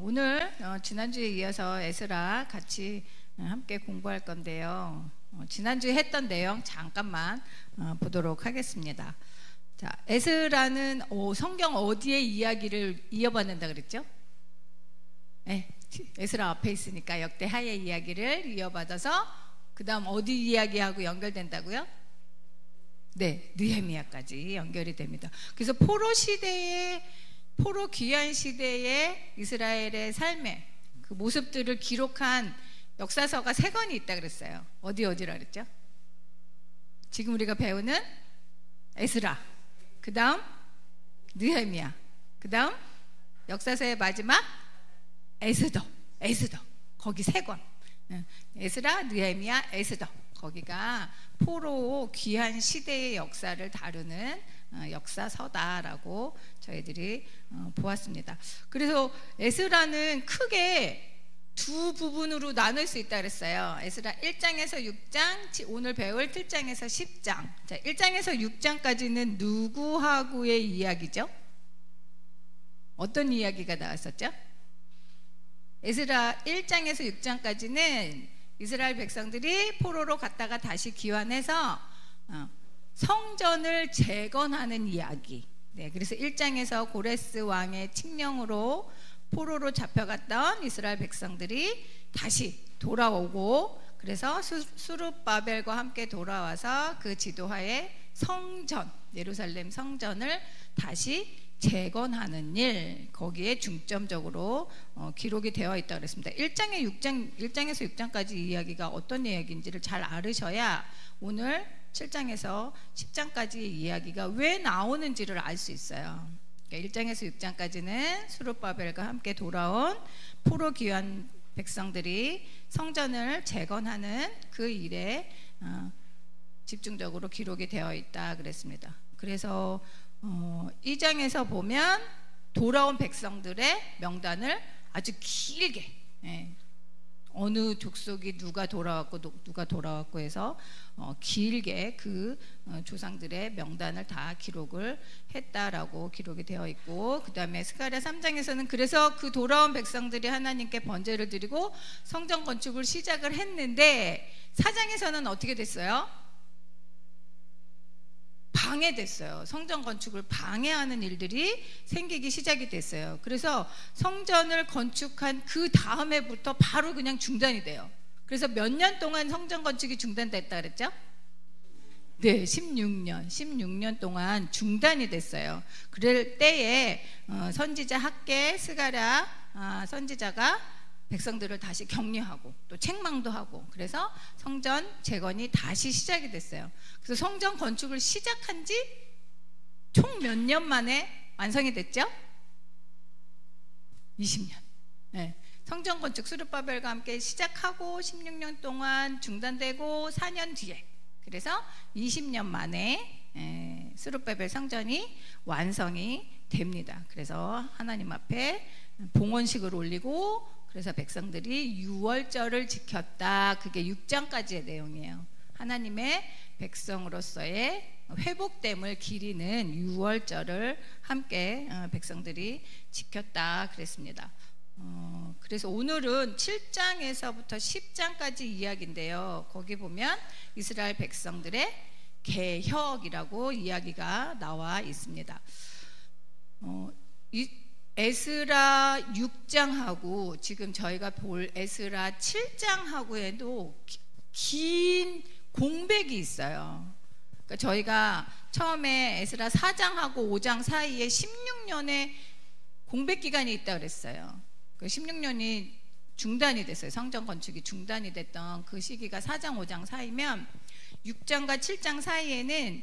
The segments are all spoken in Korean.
오늘 지난주에 이어서 에스라 같이 함께 공부할 건데요. 지난주에 했던 내용 잠깐만 보도록 하겠습니다. 자, 에스라는 성경 어디에 이야기를 이어받는다 그랬죠? 네, 에스라 앞에 있으니까 역대하의 이야기를 이어받아서 그 다음 어디 이야기하고 연결된다고요? 네, 느헤미야까지 연결이 됩니다. 그래서 포로 귀환 시대의 이스라엘의 삶의 그 모습들을 기록한 역사서가 3권이 있다 그랬어요. 어디라 그랬죠? 지금 우리가 배우는 에스라, 그 다음 느헤미야, 그 다음 역사서의 마지막 에스더. 거기 3권. 에스라, 느헤미야, 에스더. 거기가 포로 귀환 시대의 역사를 다루는 역사서다라고 저희들이 보았습니다. 그래서 에스라는 크게 두 부분으로 나눌 수 있다 그랬어요. 에스라 1장에서 6장, 오늘 배울 7장에서 10장. 자, 1장에서 6장까지는 누구하고의 이야기죠? 어떤 이야기가 나왔었죠? 에스라 1장에서 6장까지는 이스라엘 백성들이 포로로 갔다가 다시 귀환해서 성전을 재건하는 이야기. 네, 그래서 1장에서 고레스 왕의 칙령으로 포로로 잡혀갔던 이스라엘 백성들이 다시 돌아오고, 그래서 스룹바벨과 함께 돌아와서 그 지도하에 성전, 예루살렘 성전을 다시 재건하는 일, 거기에 중점적으로 기록이 되어 있다고 그랬습니다. 1장에서 6장까지 이야기가 어떤 이야기인지를 잘 알으셔야 오늘 7장에서 10장까지의 이야기가 왜 나오는지를 알 수 있어요. 그러니까 1장에서 6장까지는 스룹바벨과 함께 돌아온 포로 귀환 백성들이 성전을 재건하는 그 일에 집중적으로 기록이 되어 있다 그랬습니다. 그래서 2장에서 보면 돌아온 백성들의 명단을 아주 길게, 어느 족속이 누가 돌아왔고 해서 길게 그 조상들의 명단을 다 기록을 했다라고 기록이 되어 있고, 그 다음에 스가랴 3장에서는 그래서 그 돌아온 백성들이 하나님께 번제를 드리고 성전 건축을 시작을 했는데 4장에서는 어떻게 됐어요? 방해됐어요. 성전 건축을 방해하는 일들이 생기기 시작이 됐어요. 그래서 성전을 건축한 그 다음에부터 바로 그냥 중단이 돼요. 그래서 몇 년 동안 성전 건축이 중단됐다 그랬죠? 네, 16년 동안 중단이 됐어요. 그럴 때에 선지자 학개 스가랴 선지자가 백성들을 다시 격려하고 또 책망도 하고, 그래서 성전 재건이 다시 시작이 됐어요. 그래서 성전 건축을 시작한 지 총 몇 년 만에 완성이 됐죠? 20년. 네. 성전 건축 스룹바벨과 함께 시작하고 16년 동안 중단되고 4년 뒤에, 그래서 20년 만에 스룹바벨 성전이 완성이 됩니다. 그래서 하나님 앞에 봉헌식을 올리고, 그래서 백성들이 유월절을 지켰다. 그게 6장까지의 내용이에요. 하나님의 백성으로서의 회복됨을 기리는 유월절을 함께 백성들이 지켰다 그랬습니다. 그래서 오늘은 7장에서부터 10장까지 이야기인데요. 거기 보면 이스라엘 백성들의 개혁이라고 이야기가 나와 있습니다. 에스라 6장하고 지금 저희가 볼 에스라 7장하고에도 긴 공백이 있어요. 그러니까 저희가 처음에 에스라 4장하고 5장 사이에 16년의 공백 기간이 있다고 그랬어요. 그 16년이 중단이 됐어요. 성전 건축이 중단이 됐던 그 시기가 4장 5장 사이면 6장과 7장 사이에는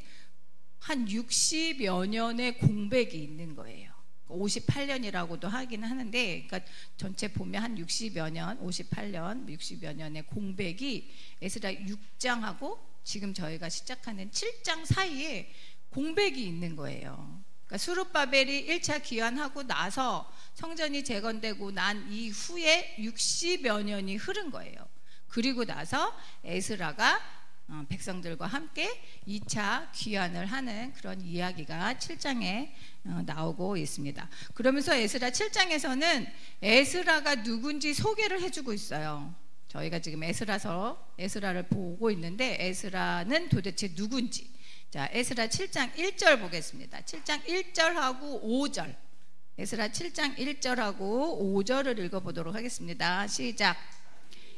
한 60여 년의 공백이 있는 거예요. 58년이라고도 하긴 하는데, 그러니까 전체 보면 한 60여 년, 58년, 60여 년의 공백이 에스라 6장하고 지금 저희가 시작하는 7장 사이에 공백이 있는 거예요. 그러니까 스룹바벨이 1차 귀환하고 나서 성전이 재건되고 난 이후에 60여 년이 흐른 거예요. 그리고 나서 에스라가 백성들과 함께 2차 귀환을 하는 그런 이야기가 7장에 나오고 있습니다. 그러면서 에스라 7장에서는 에스라가 누군지 소개를 해주고 있어요. 저희가 지금 에스라를 보고 있는데 에스라는 도대체 누군지. 자, 에스라 7장 1절 보겠습니다. 7장 1절하고 5절. 에스라 7장 1절하고 5절을 읽어보도록 하겠습니다. 시작.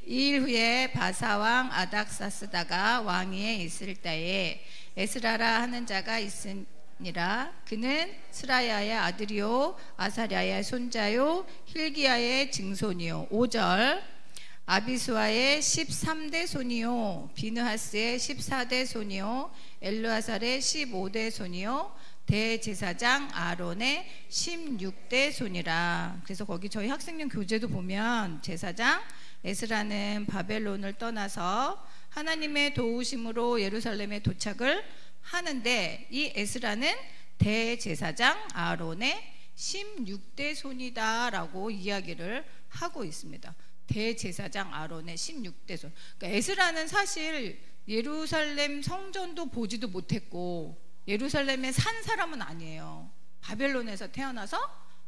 이일 후에 바사왕 아닥사스다가 왕위에 있을 때에 에스라라 하는 자가 있으니라. 그는 스라야의 아들이요 아사랴의 손자요 힐기야의 증손이요. 5절. 아비수아의 13대 손이요 비느하스의 14대 손이요 엘르아살의 15대 손이요 대제사장 아론의 16대 손이라. 그래서 거기 저희 학생용 교재도 보면 제사장 에스라는 바벨론을 떠나서 하나님의 도우심으로 예루살렘에 도착을 하는데 이 에스라는 대제사장 아론의 16대 손이다 라고 이야기를 하고 있습니다. 대제사장 아론의 16대 손. 그러니까 에스라는 사실 예루살렘 성전도 보지도 못했고 예루살렘에 산 사람은 아니에요. 바벨론에서 태어나서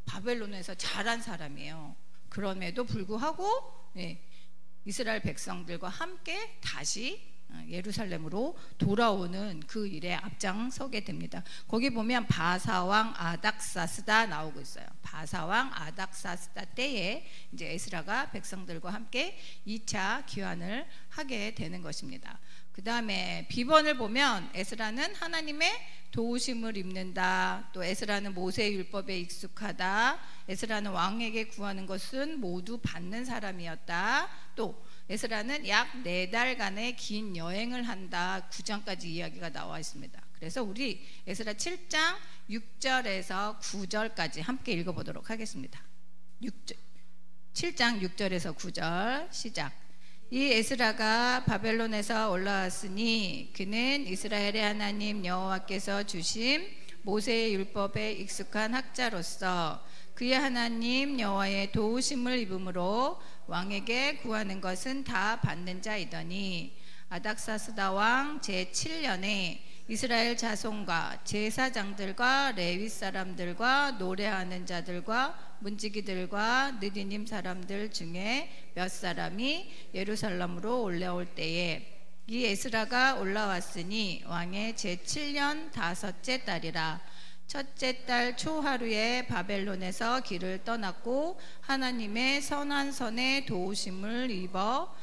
바벨론에서 자란 사람이에요. 그럼에도 불구하고 이스라엘 백성들과 함께 다시 예루살렘으로 돌아오는 그 일에 앞장서게 됩니다. 거기 보면 바사왕 아닥사스다 나오고 있어요. 바사왕 아닥사스다 때에 이제 에스라가 백성들과 함께 2차 귀환을 하게 되는 것입니다. 그 다음에 비번을 보면 에스라는 하나님의 도우심을 입는다. 또 에스라는 모세의 율법에 익숙하다. 에스라는 왕에게 구하는 것은 모두 받는 사람이었다. 또 에스라는 약 4달간의 긴 여행을 한다. 9장까지 이야기가 나와 있습니다. 그래서 우리 에스라 7장 6절에서 9절까지 함께 읽어보도록 하겠습니다. 7장 6절에서 9절 시작. 이 에스라가 바벨론에서 올라왔으니 그는 이스라엘의 하나님 여호와께서 주신 모세의 율법에 익숙한 학자로서 그의 하나님 여호와의 도우심을 입음으로 왕에게 구하는 것은 다 받는 자이더니 아닥사스다 왕 제7년에 이스라엘 자손과 제사장들과 레위 사람들과 노래하는 자들과 문지기들과 느디님 사람들 중에 몇 사람이 예루살렘으로 올라올 때에 이 에스라가 올라왔으니 왕의 제7년 5째 달이라. 첫째 달 초하루에 바벨론에서 길을 떠났고 하나님의 선한 선에 도우심을 입어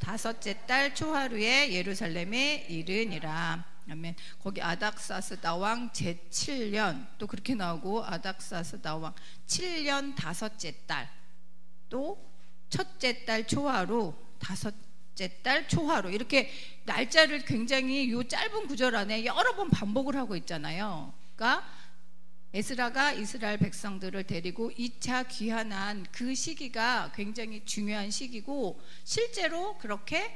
5째 달 초하루에 예루살렘에 이르니라. 아멘. 거기 아닥사스다 왕 제7년 또 그렇게 나오고 아닥사스다 왕 7년 5째 달 또 첫째 달 초하루 5째 달 초하루 이렇게 날짜를 굉장히 요 짧은 구절 안에 여러 번 반복을 하고 있잖아요. 그러니까 에스라가 이스라엘 백성들을 데리고 2차 귀환한 그 시기가 굉장히 중요한 시기고 실제로 그렇게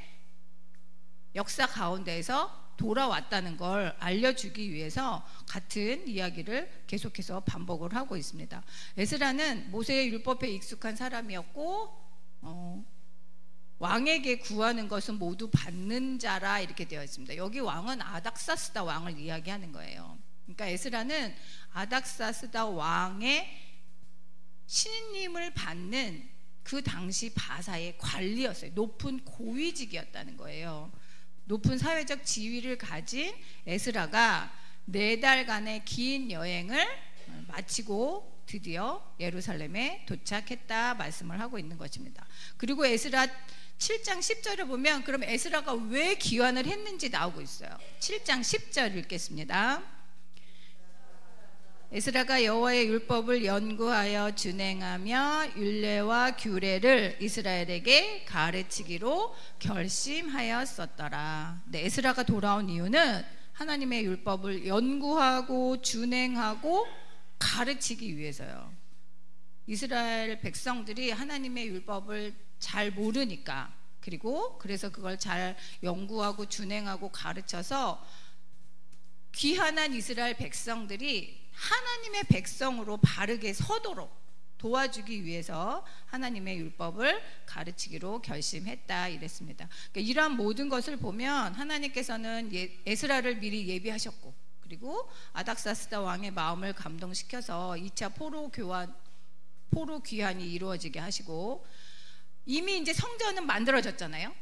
역사 가운데에서 돌아왔다는 걸 알려주기 위해서 같은 이야기를 계속해서 반복을 하고 있습니다. 에스라는 모세의 율법에 익숙한 사람이었고 왕에게 구하는 것은 모두 받는 자라 이렇게 되어 있습니다. 여기 왕은 아닥사스다 왕을 이야기하는 거예요. 그러니까 에스라는 아닥사스다 왕의 신임을 받는 그 당시 바사의 관리였어요. 높은 고위직이었다는 거예요. 높은 사회적 지위를 가진 에스라가 4달간의 긴 여행을 마치고 드디어 예루살렘에 도착했다 말씀을 하고 있는 것입니다. 그리고 에스라 7장 10절을 보면 그럼 에스라가 왜 귀환을 했는지 나오고 있어요. 7장 10절 읽겠습니다. 에스라가 여호와의 율법을 연구하여 준행하며 율례와 규례를 이스라엘에게 가르치기로 결심하였었더라. 네, 에스라가 돌아온 이유는 하나님의 율법을 연구하고 준행하고 가르치기 위해서요. 이스라엘 백성들이 하나님의 율법을 잘 모르니까 그리고 그래서 그걸 잘 연구하고 준행하고 가르쳐서 귀환한 이스라엘 백성들이 하나님의 백성으로 바르게 서도록 도와주기 위해서 하나님의 율법을 가르치기로 결심했다 이랬습니다. 그러니까 이러한 모든 것을 보면 하나님께서는 에스라를 미리 예비하셨고, 그리고 아닥사스다 왕의 마음을 감동시켜서 2차 포로 귀환이 이루어지게 하시고, 이미 이제 성전은 만들어졌잖아요.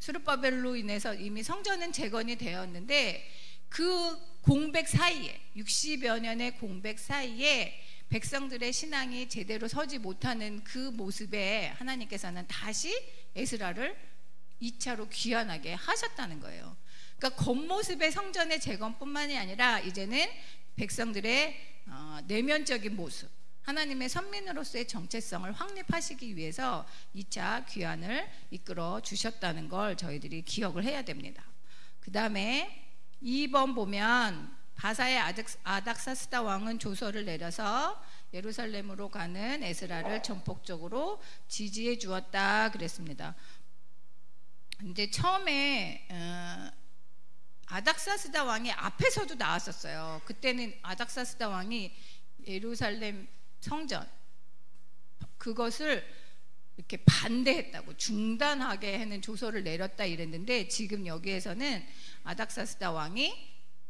스룹바벨로 인해서 이미 성전은 재건이 되었는데, 그 공백 사이에 60여 년의 공백 사이에 백성들의 신앙이 제대로 서지 못하는 그 모습에 하나님께서는 다시 에스라를 2차로 귀환하게 하셨다는 거예요. 그러니까 겉모습의 성전의 재건뿐만이 아니라 이제는 백성들의 내면적인 모습, 하나님의 선민으로서의 정체성을 확립하시기 위해서 2차 귀환을 이끌어 주셨다는 걸 저희들이 기억을 해야 됩니다. 그 다음에 2번 보면 바사의 아닥사스다 왕은 조서를 내려서 예루살렘으로 가는 에스라를 전폭적으로 지지해 주었다 그랬습니다. 근데 처음에 아닥사스다 왕이 앞에서도 나왔었어요. 그때는 아닥사스다 왕이 예루살렘 성전 그것을 이렇게 반대했다고, 중단하게 하는 조서를 내렸다 이랬는데, 지금 여기에서는 아닥사스다 왕이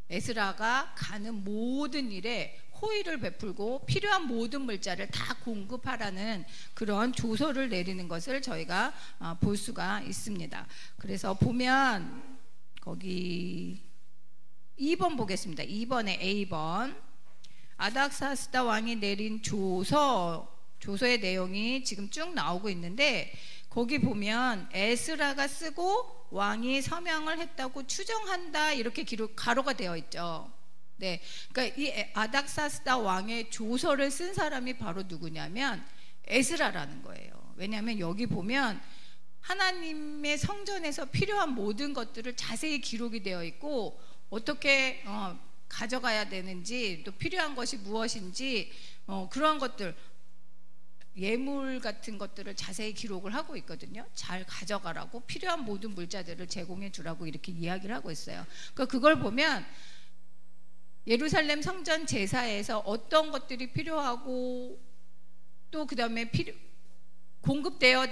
에스라가 가는 모든 일에 호의를 베풀고 필요한 모든 물자를 다 공급하라는 그런 조서를 내리는 것을 저희가 볼 수가 있습니다. 그래서 보면 거기 2번 보겠습니다. 2번에 A번, 아닥사스다 왕이 내린 조서의 내용이 지금 쭉 나오고 있는데, 거기 보면 에스라가 쓰고 왕이 서명을 했다고 추정한다 이렇게 가로가 되어 있죠. 네, 그러니까 이 아닥사스다 왕의 조서를 쓴 사람이 바로 누구냐면 에스라라는 거예요. 왜냐하면 여기 보면 하나님의 성전에서 필요한 모든 것들을 자세히 기록이 되어 있고, 어떻게 가져가야 되는지, 또 필요한 것이 무엇인지, 그런 것들, 예물 같은 것들을 자세히 기록을 하고 있거든요. 잘 가져가라고, 필요한 모든 물자들을 제공해 주라고 이렇게 이야기를 하고 있어요. 그러니까 그걸 보면 예루살렘 성전 제사에서 어떤 것들이 필요하고, 또 그 다음에 공급되어야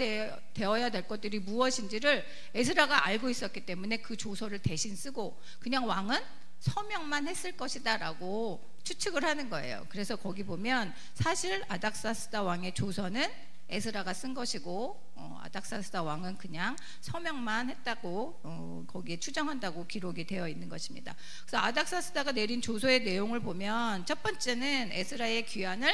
될 것들이 무엇인지를 에스라가 알고 있었기 때문에 그 조서를 대신 쓰고, 그냥 왕은 서명만 했을 것이다 라고 추측을 하는 거예요. 그래서 거기 보면 사실 아닥사스다 왕의 조서는 에스라가 쓴 것이고, 아닥사스다 왕은 그냥 서명만 했다고 거기에 추정한다고 기록이 되어 있는 것입니다. 그래서 아닥사스다가 내린 조서의 내용을 보면 첫 번째는 에스라의 귀환을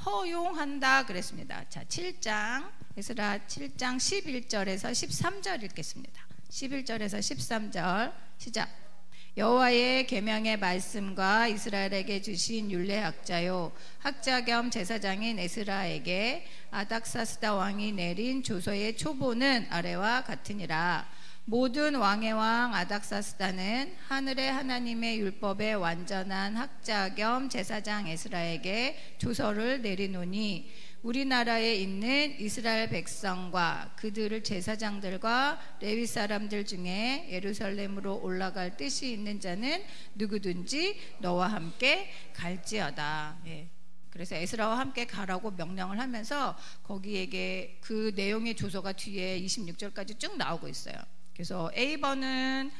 허용한다 그랬습니다. 자, 7장 에스라 7장 11절에서 13절 읽겠습니다. 11절에서 13절 시작. 여호와의 계명의 말씀과 이스라엘에게 주신 율례학자요 학자 겸 제사장인 에스라에게 아닥사스다 왕이 내린 조서의 초본은 아래와 같으니라. 모든 왕의 왕 아닥사스다는 하늘의 하나님의 율법의 완전한 학자 겸 제사장 에스라에게 조서를 내리노니, 우리나라에 있는 이스라엘 백성과 그들을 제사장들과 레위 사람들 중에 예루살렘으로 올라갈 뜻이 있는 자는 누구든지 너와 함께 갈지어다. 예. 그래서 에스라와 함께 가라고 명령을 하면서 거기에게 그 내용의 조서가 뒤에 26절까지 쭉 나오고 있어요. 그래서 A번은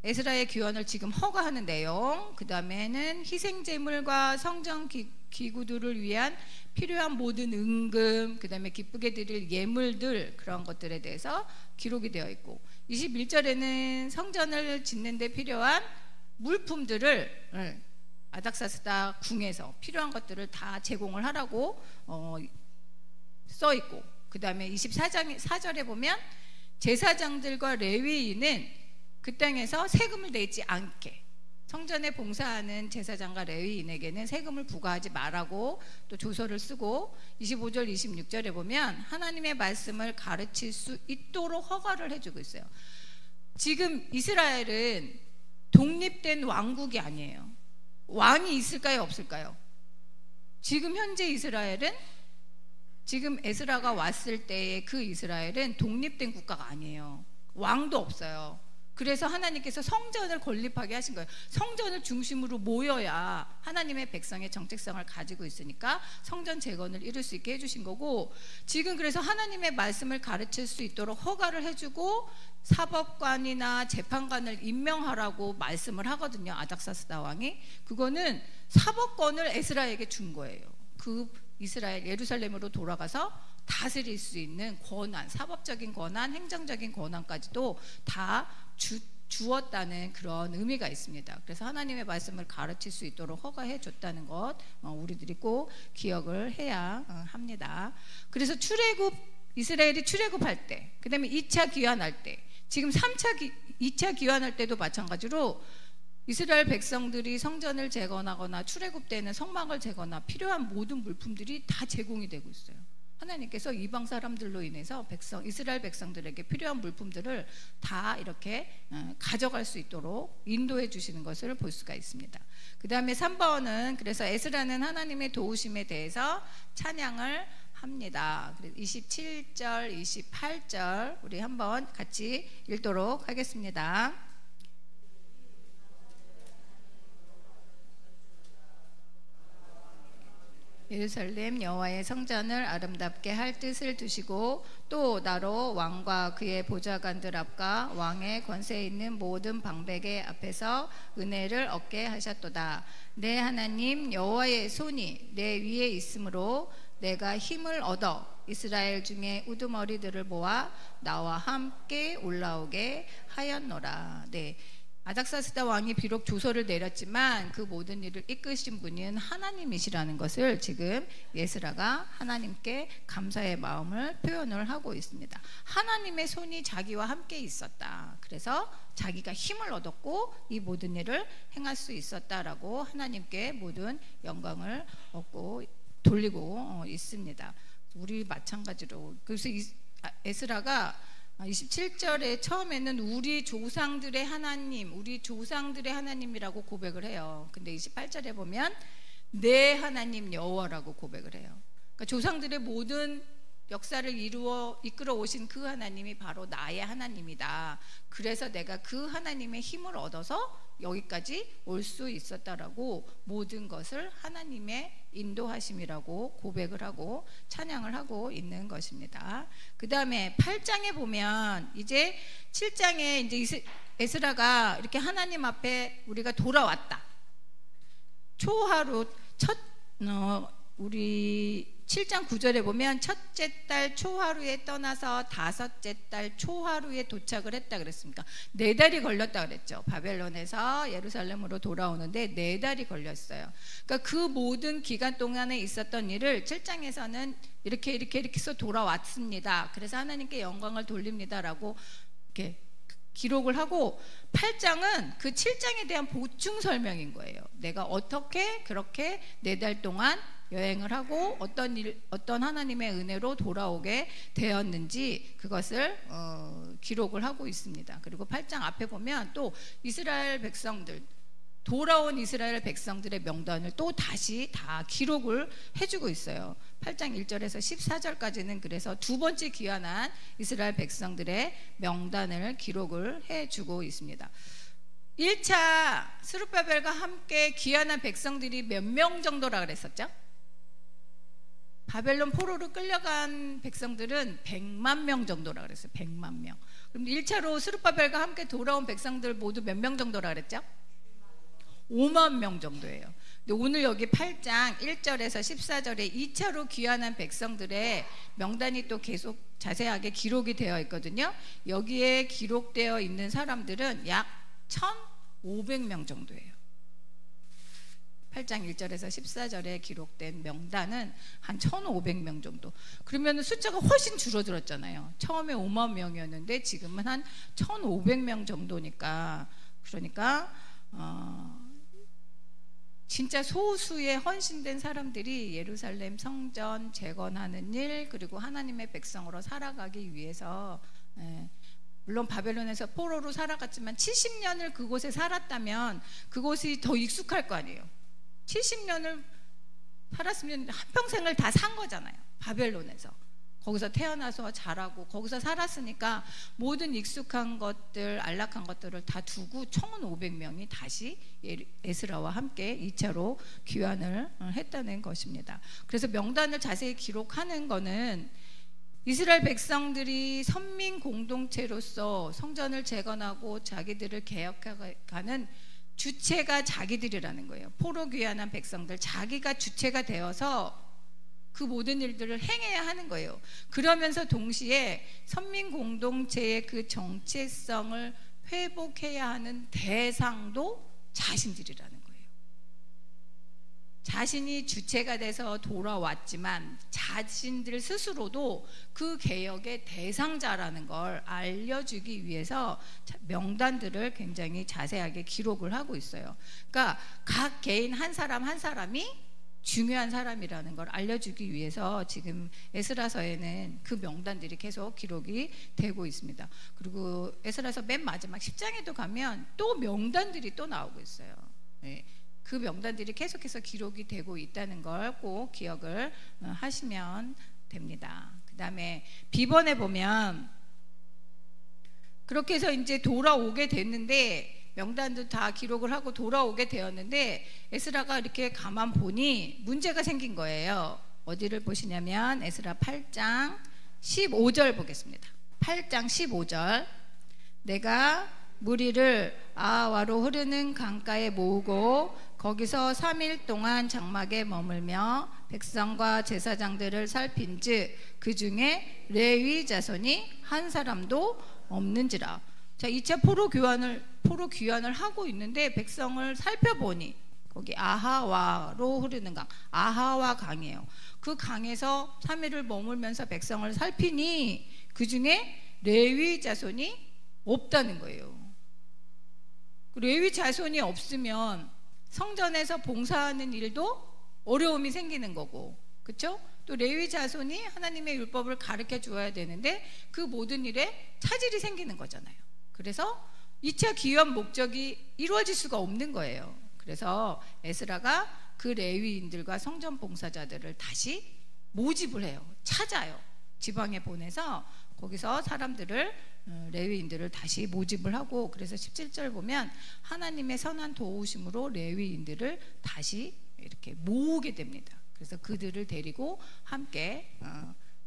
에스라의 귀환을 지금 허가하는 내용, 그 다음에는 희생제물과 성전 기구들을 위한 필요한 모든 은금, 그 다음에 기쁘게 드릴 예물들, 그런 것들에 대해서 기록이 되어 있고, 21절에는 성전을 짓는 데 필요한 물품들을 아닥사스다 궁에서 필요한 것들을 다 제공을 하라고 써 있고, 그 다음에 24장 4절에 보면 제사장들과 레위인은 그 땅에서 세금을 내지 않게, 성전에 봉사하는 제사장과 레위인에게는 세금을 부과하지 말라고 또 조서를 쓰고, 25절 26절에 보면 하나님의 말씀을 가르칠 수 있도록 허가를 해주고 있어요. 지금 이스라엘은 독립된 왕국이 아니에요. 왕이 있을까요, 없을까요? 지금 현재 이스라엘은, 지금 에스라가 왔을 때의 그 이스라엘은 독립된 국가가 아니에요. 왕도 없어요. 그래서 하나님께서 성전을 건립하게 하신 거예요. 성전을 중심으로 모여야 하나님의 백성의 정체성을 가지고 있으니까 성전 재건을 이룰 수 있게 해주신 거고, 지금 그래서 하나님의 말씀을 가르칠 수 있도록 허가를 해주고 사법관이나 재판관을 임명하라고 말씀을 하거든요. 아닥사스다 왕이. 그거는 사법권을 에스라에게 준 거예요. 그 이스라엘 예루살렘으로 돌아가서 다스릴 수 있는 권한, 사법적인 권한, 행정적인 권한까지도 다 주었다는 그런 의미가 있습니다. 그래서 하나님의 말씀을 가르칠 수 있도록 허가해 줬다는 것 우리들이 꼭 기억을 해야 합니다. 그래서 이스라엘이 출애굽할 때, 그 다음에 2차 귀환할 때, 지금 2차 귀환할 때도 마찬가지로 이스라엘 백성들이 성전을 재건하거나 출애굽 때는 성막을 재거나 필요한 모든 물품들이 다 제공이 되고 있어요. 하나님께서 이방 사람들로 인해서 이스라엘 백성들에게 필요한 물품들을 다 이렇게 가져갈 수 있도록 인도해 주시는 것을 볼 수가 있습니다. 그 다음에 3번은 그래서 에스라는 하나님의 도우심에 대해서 찬양을 합니다. 27절, 28절 우리 한번 같이 읽도록 하겠습니다. 예루살렘 여호와의 성전을 아름답게 할 뜻을 두시고 또 나로 왕과 그의 보좌관들 앞과 왕의 권세 있는 모든 방백의 앞에서 은혜를 얻게 하셨도다. 내 하나님 여호와의 손이 내 위에 있으므로 내가 힘을 얻어 이스라엘 중에 우두머리들을 모아 나와 함께 올라오게 하였노라. 네. 아닥사스다 왕이 비록 조서를 내렸지만 그 모든 일을 이끄신 분은 하나님이시라는 것을 지금 에스라가 하나님께 감사의 마음을 표현을 하고 있습니다. 하나님의 손이 자기와 함께 있었다. 그래서 자기가 힘을 얻었고 이 모든 일을 행할 수 있었다라고 하나님께 모든 영광을 얻고 돌리고 있습니다. 우리 마찬가지로. 그래서 에스라가 27절에 처음에는 우리 조상들의 하나님이라고 고백을 해요. 근데 28절에 보면 내 하나님 여호와라고 고백을 해요. 그러니까 조상들의 모든 역사를 이끌어 오신 그 하나님이 바로 나의 하나님이다. 그래서 내가 그 하나님의 힘을 얻어서 여기까지 올 수 있었다라고 모든 것을 하나님의 인도하심이라고 고백을 하고 찬양을 하고 있는 것입니다. 그 다음에 8장에 보면 이제 7장에 이제 에스라가 이렇게 하나님 앞에 우리가 돌아왔다. 초하루 우리 7장 9절에 보면 첫째 달 초하루에 떠나서 다섯째 달 초하루에 도착을 했다 그랬습니까? 4달이 걸렸다 그랬죠. 바벨론에서 예루살렘으로 돌아오는데 4달이 걸렸어요. 그러니까 그 모든 기간 동안에 있었던 일을 7장에서는 이렇게 해서 돌아왔습니다. 그래서 하나님께 영광을 돌립니다라고 이렇게 기록을 하고, 8장은 그 7장에 대한 보충 설명인 거예요. 내가 어떻게 그렇게 4달 동안 여행을 하고 어떤 하나님의 은혜로 돌아오게 되었는지 그것을 기록을 하고 있습니다. 그리고 8장 앞에 보면 또 돌아온 이스라엘 백성들의 명단을 또 다시 다 기록을 해주고 있어요. 8장 1절에서 14절까지는 그래서 두 번째 귀환한 이스라엘 백성들의 명단을 기록을 해주고 있습니다. 1차 스룹바벨과 함께 귀환한 백성들이 몇 명 정도라 그랬었죠? 바벨론 포로로 끌려간 백성들은 100만 명 정도라 그랬어요. 100만 명. 그럼 1차로 스룹바벨과 함께 돌아온 백성들 모두 몇 명 정도라 그랬죠? 5만 명 정도예요. 근데 오늘 여기 8장 1절에서 14절에 2차로 귀환한 백성들의 명단이 또 계속 자세하게 기록이 되어 있거든요. 여기에 기록되어 있는 사람들은 약 1,500명 정도예요. 8장 1절에서 14절에 기록된 명단은 한 1,500명 정도. 그러면 숫자가 훨씬 줄어들었잖아요. 처음에 5만 명이었는데 지금은 한 1,500명 정도니까, 그러니까 진짜 소수의 헌신된 사람들이 예루살렘 성전 재건하는 일, 그리고 하나님의 백성으로 살아가기 위해서, 물론 바벨론에서 포로로 살아갔지만 70년을 그곳에 살았다면 그곳이 더 익숙할 거 아니에요. 70년을 살았으면 한평생을 다 산 거잖아요, 바벨론에서. 거기서 태어나서 자라고 거기서 살았으니까 모든 익숙한 것들, 안락한 것들을 다 두고 1,500명이 다시 에스라와 함께 2차로 귀환을 했다는 것입니다. 그래서 명단을 자세히 기록하는 거는 이스라엘 백성들이 선민 공동체로서 성전을 재건하고 자기들을 개혁해가는 주체가 자기들이라는 거예요. 포로 귀환한 백성들, 자기가 주체가 되어서 그 모든 일들을 행해야 하는 거예요. 그러면서 동시에 선민 공동체의 그 정체성을 회복해야 하는 대상도 자신들이라는 거예요. 자신이 주체가 돼서 돌아왔지만 자신들 스스로도 그 개혁의 대상자라는 걸 알려주기 위해서 명단들을 굉장히 자세하게 기록을 하고 있어요. 그러니까 각 개인 한 사람 한 사람이 중요한 사람이라는 걸 알려주기 위해서 지금 에스라서에는 그 명단들이 계속 기록이 되고 있습니다. 그리고 에스라서 맨 마지막 10장에도 가면 또 명단들이 또 나오고 있어요. 네. 그 명단들이 계속해서 기록이 되고 있다는 걸 꼭 기억을 하시면 됩니다. 그 다음에 비번에 보면 그렇게 해서 이제 돌아오게 됐는데 명단도 다 기록을 하고 돌아오게 되었는데 에스라가 이렇게 가만 보니 문제가 생긴 거예요. 어디를 보시냐면 에스라 8장 15절 보겠습니다. 8장 15절 내가 무리를 아하와로 흐르는 강가에 모으고 거기서 3일 동안 장막에 머물며 백성과 제사장들을 살핀즉 그 중에 레위 자손이 한 사람도 없는지라. 자, 2차 포로 귀환을 하고 있는데 백성을 살펴보니 거기 아하와로 흐르는 강, 아하와 강이에요. 그 강에서 3일을 머물면서 백성을 살피니 그 중에 레위 자손이 없다는 거예요. 레위 자손이 없으면 성전에서 봉사하는 일도 어려움이 생기는 거고, 그렇죠? 또 레위 자손이 하나님의 율법을 가르쳐 주어야 되는데 그 모든 일에 차질이 생기는 거잖아요. 그래서 2차 귀환 목적이 이루어질 수가 없는 거예요. 그래서 에스라가 그 레위인들과 성전 봉사자들을 다시 모집을 해요. 찾아요. 지방에 보내서 거기서 사람들을, 레위인들을 다시 모집을 하고, 그래서 17절 보면 하나님의 선한 도우심으로 레위인들을 다시 이렇게 모으게 됩니다. 그래서 그들을 데리고 함께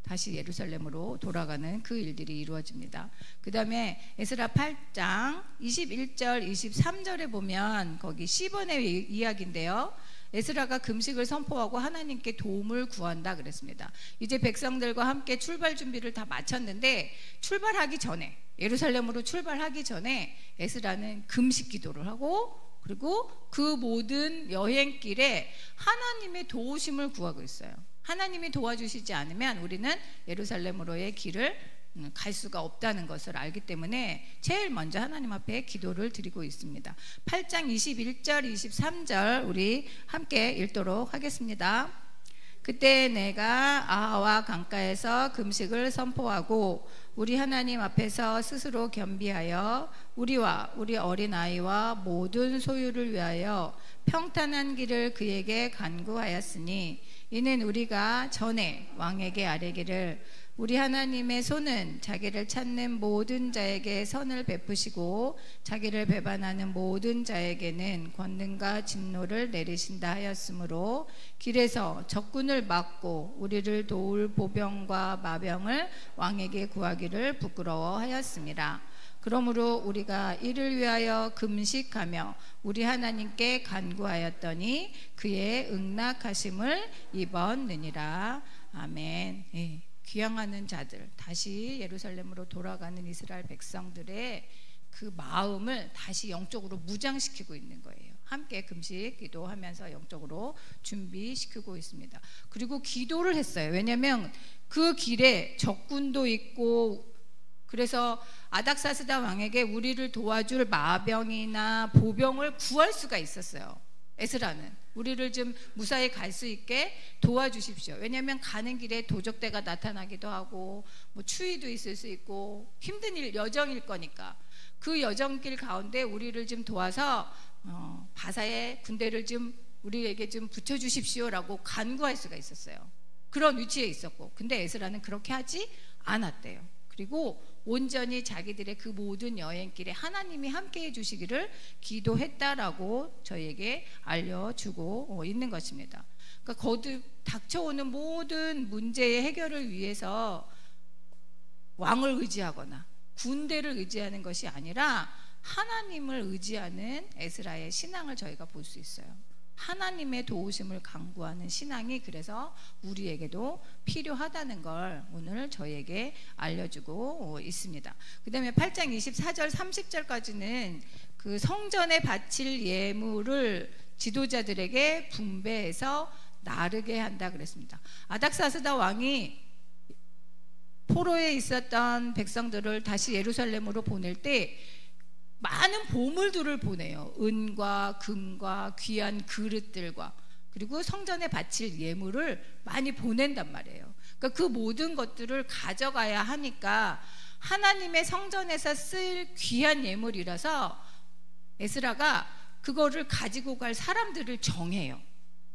다시 예루살렘으로 돌아가는 그 일들이 이루어집니다. 그 다음에 에스라 8장 21절 23절에 보면 거기 시본의 이야기인데요. 에스라가 금식을 선포하고 하나님께 도움을 구한다 그랬습니다. 이제 백성들과 함께 출발 준비를 다 마쳤는데 출발하기 전에, 예루살렘으로 출발하기 전에 에스라는 금식 기도를 하고, 그리고 그 모든 여행길에 하나님의 도우심을 구하고 있어요. 하나님이 도와주시지 않으면 우리는 예루살렘으로의 길을 갈 수가 없다는 것을 알기 때문에 제일 먼저 하나님 앞에 기도를 드리고 있습니다. 8장 21절 23절 우리 함께 읽도록 하겠습니다. 그때 내가 아하와 강가에서 금식을 선포하고 우리 하나님 앞에서 스스로 겸비하여 우리와 우리 어린아이와 모든 소유를 위하여 평탄한 길을 그에게 간구하였으니 이는 우리가 전에 왕에게 아뢰기를 우리 하나님의 손은 자기를 찾는 모든 자에게 선을 베푸시고 자기를 배반하는 모든 자에게는 권능과 진노를 내리신다 하였으므로 길에서 적군을 막고 우리를 도울 보병과 마병을 왕에게 구하기를 부끄러워하였습니다. 그러므로 우리가 이를 위하여 금식하며 우리 하나님께 간구하였더니 그의 응낙하심을 입었느니라. 아멘. 네. 귀향하는 자들, 다시 예루살렘으로 돌아가는 이스라엘 백성들의 그 마음을 다시 영적으로 무장시키고 있는 거예요. 함께 금식 기도하면서 영적으로 준비시키고 있습니다. 그리고 기도를 했어요. 왜냐하면 그 길에 적군도 있고, 그래서 아닥사스다 왕에게 우리를 도와줄 마병이나 보병을 구할 수가 있었어요. 에스라는 우리를 좀 무사히 갈 수 있게 도와주십시오. 왜냐하면 가는 길에 도적대가 나타나기도 하고 뭐 추위도 있을 수 있고 힘든 일, 여정일 거니까 그 여정길 가운데 우리를 좀 도와서 바사의 군대를 좀 우리에게 좀 붙여주십시오라고 간구할 수가 있었어요. 그런 위치에 있었고, 근데 에스라는 그렇게 하지 않았대요. 그리고 온전히 자기들의 그 모든 여행길에 하나님이 함께해 주시기를 기도했다라고 저희에게 알려주고 있는 것입니다. 그러니까 거듭 닥쳐오는 모든 문제의 해결을 위해서 왕을 의지하거나 군대를 의지하는 것이 아니라 하나님을 의지하는 에스라의 신앙을 저희가 볼 수 있어요. 하나님의 도우심을 간구하는 신앙이 그래서 우리에게도 필요하다는 걸 오늘 저희에게 알려주고 있습니다. 그 다음에 8장 24절 30절까지는 그 성전에 바칠 예물을 지도자들에게 분배해서 나르게 한다 그랬습니다. 아닥사스다 왕이 포로에 있었던 백성들을 다시 예루살렘으로 보낼 때 많은 보물들을 보내요. 은과 금과 귀한 그릇들과, 그리고 성전에 바칠 예물을 많이 보낸단 말이에요. 그러니까 그 모든 것들을 가져가야 하니까 하나님의 성전에서 쓸 귀한 예물이라서 에스라가 그거를 가지고 갈 사람들을 정해요.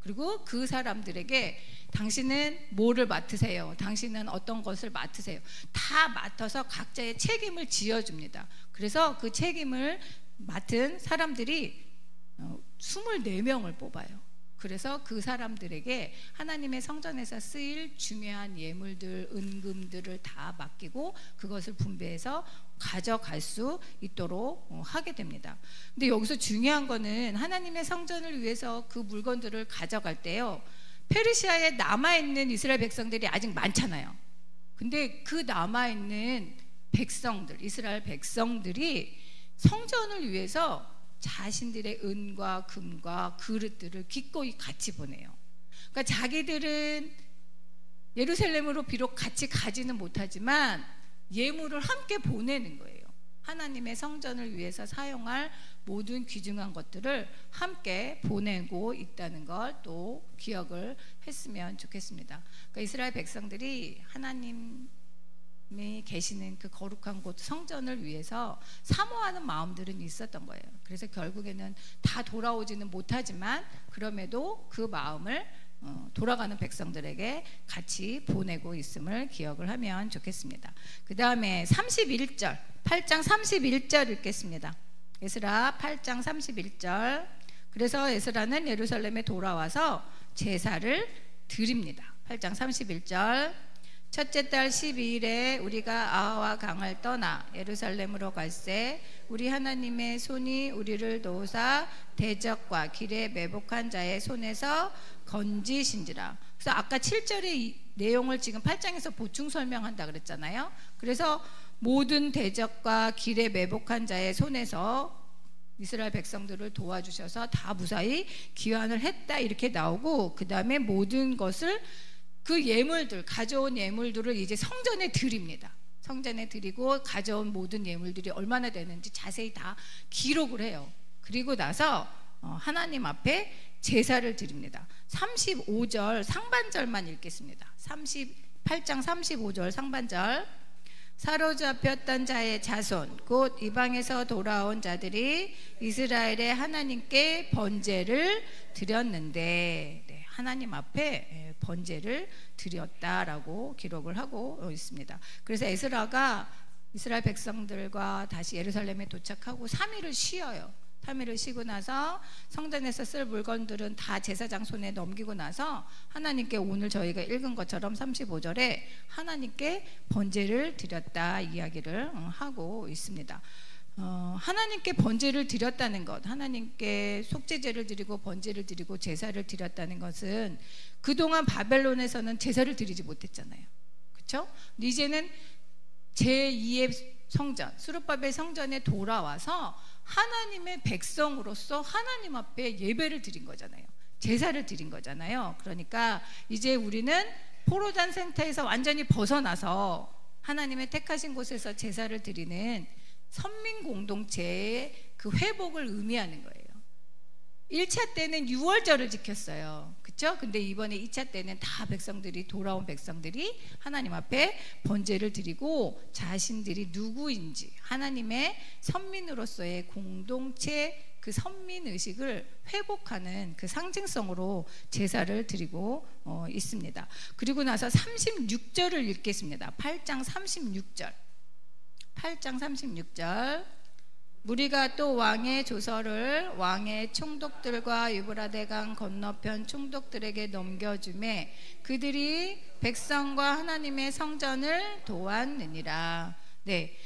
그리고 그 사람들에게 당신은 뭐를 맡으세요? 당신은 어떤 것을 맡으세요? 다 맡아서 각자의 책임을 지어줍니다. 그래서 그 책임을 맡은 사람들이 24명을 뽑아요. 그래서 그 사람들에게 하나님의 성전에서 쓰일 중요한 예물들, 은금들을 다 맡기고 그것을 분배해서 가져갈 수 있도록 하게 됩니다. 근데 여기서 중요한 거는 하나님의 성전을 위해서 그 물건들을 가져갈 때요, 페르시아에 남아있는 이스라엘 백성들이 아직 많잖아요. 근데 그 남아있는 백성들, 이스라엘 백성들이 성전을 위해서 자신들의 은과 금과 그릇들을 기꺼이 같이 보내요. 그러니까 자기들은 예루살렘으로 비록 같이 가지는 못하지만 예물을 함께 보내는 거예요. 하나님의 성전을 위해서 사용할 모든 귀중한 것들을 함께 보내고 있다는 걸 또 기억을 했으면 좋겠습니다. 그러니까 이스라엘 백성들이 하나님이 계시는 그 거룩한 곳 성전을 위해서 사모하는 마음들은 있었던 거예요. 그래서 결국에는 다 돌아오지는 못하지만 그럼에도 그 마음을 돌아가는 백성들에게 같이 보내고 있음을 기억을 하면 좋겠습니다. 그 다음에 31절, 8장 31절 읽겠습니다. 에스라 8장 31절. 그래서 에스라는 예루살렘에 돌아와서 제사를 드립니다. 8장 31절. 첫째 달 12일에 우리가 아하와 강을 떠나 예루살렘으로 갈새 우리 하나님의 손이 우리를 도우사 대적과 길에 매복한 자의 손에서 건지신지라. 그래서 아까 7절의 이 내용을 지금 8장에서 보충 설명한다 그랬잖아요. 그래서 모든 대적과 길에 매복한 자의 손에서 이스라엘 백성들을 도와주셔서 다 무사히 귀환을 했다 이렇게 나오고, 그 다음에 모든 것을 그 예물들, 가져온 예물들을 이제 성전에 드립니다. 성전에 드리고 가져온 모든 예물들이 얼마나 되는지 자세히 다 기록을 해요. 그리고 나서 하나님 앞에 제사를 드립니다. 35절 상반절만 읽겠습니다. 8장 35절 상반절. 사로잡혔던 자의 자손 곧 이방에서 돌아온 자들이 이스라엘의 하나님께 번제를 드렸는데, 네, 하나님 앞에 번제를 드렸다라고 기록을 하고 있습니다. 그래서 에스라가 이스라엘 백성들과 다시 예루살렘에 도착하고 3일을 쉬어요. 3일을 쉬고 나서 성전에서 쓸 물건들은 다 제사장 손에 넘기고 나서 하나님께 오늘 저희가 읽은 것처럼 35절에 하나님께 번제를 드렸다 이야기를 하고 있습니다. 하나님께 번제를 드렸다는 것, 하나님께 속죄제를 드리고 번제를 드리고 제사를 드렸다는 것은 그동안 바벨론에서는 제사를 드리지 못했잖아요. 그렇죠? 이제는 제2의 성전, 스룹바벨 성전에 돌아와서 하나님의 백성으로서 하나님 앞에 예배를 드린 거잖아요. 제사를 드린 거잖아요. 그러니까 이제 우리는 포로잔 생태에서 완전히 벗어나서 하나님의 택하신 곳에서 제사를 드리는 선민 공동체의 그 회복을 의미하는 거예요. 1차 때는 6월절을 지켰어요. 그렇죠? 근데 이번에 2차 때는 다 백성들이, 돌아온 백성들이 하나님 앞에 번제를 드리고 자신들이 누구인지 하나님의 선민으로서의 공동체 그 선민 의식을 회복하는 그 상징성으로 제사를 드리고 있습니다. 그리고 나서 36절을 읽겠습니다. 8장 36절. 8장 36절. 무리가 또 왕의 조서를 왕의 총독들과 유브라데강 건너편 총독들에게 넘겨주매 그들이 백성과 하나님의 성전을 도왔느니라. 네,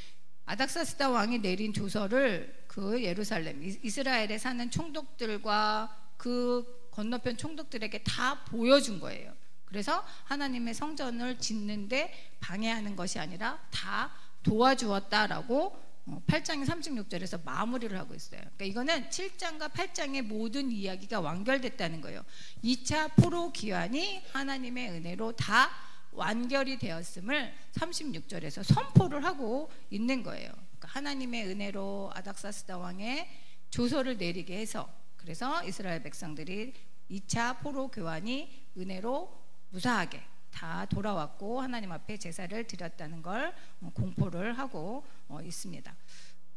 아닥사스다 왕이 내린 조서를 그 예루살렘 이스라엘에 사는 총독들과 그 건너편 총독들에게 다 보여준 거예요. 그래서 하나님의 성전을 짓는데 방해하는 것이 아니라 다 도와주었다라고 8장 36절에서 마무리를 하고 있어요. 그러니까 이거는 7장과 8장의 모든 이야기가 완결됐다는 거예요. 2차 포로 기환이 하나님의 은혜로 다 완결이 되었음을 36절에서 선포를 하고 있는 거예요. 그러니까 하나님의 은혜로 아닥사스다 왕의 조서를 내리게 해서, 그래서 이스라엘 백성들이 2차 포로 교환이 은혜로 무사하게 다 돌아왔고 하나님 앞에 제사를 드렸다는 걸 공포를 하고 있습니다.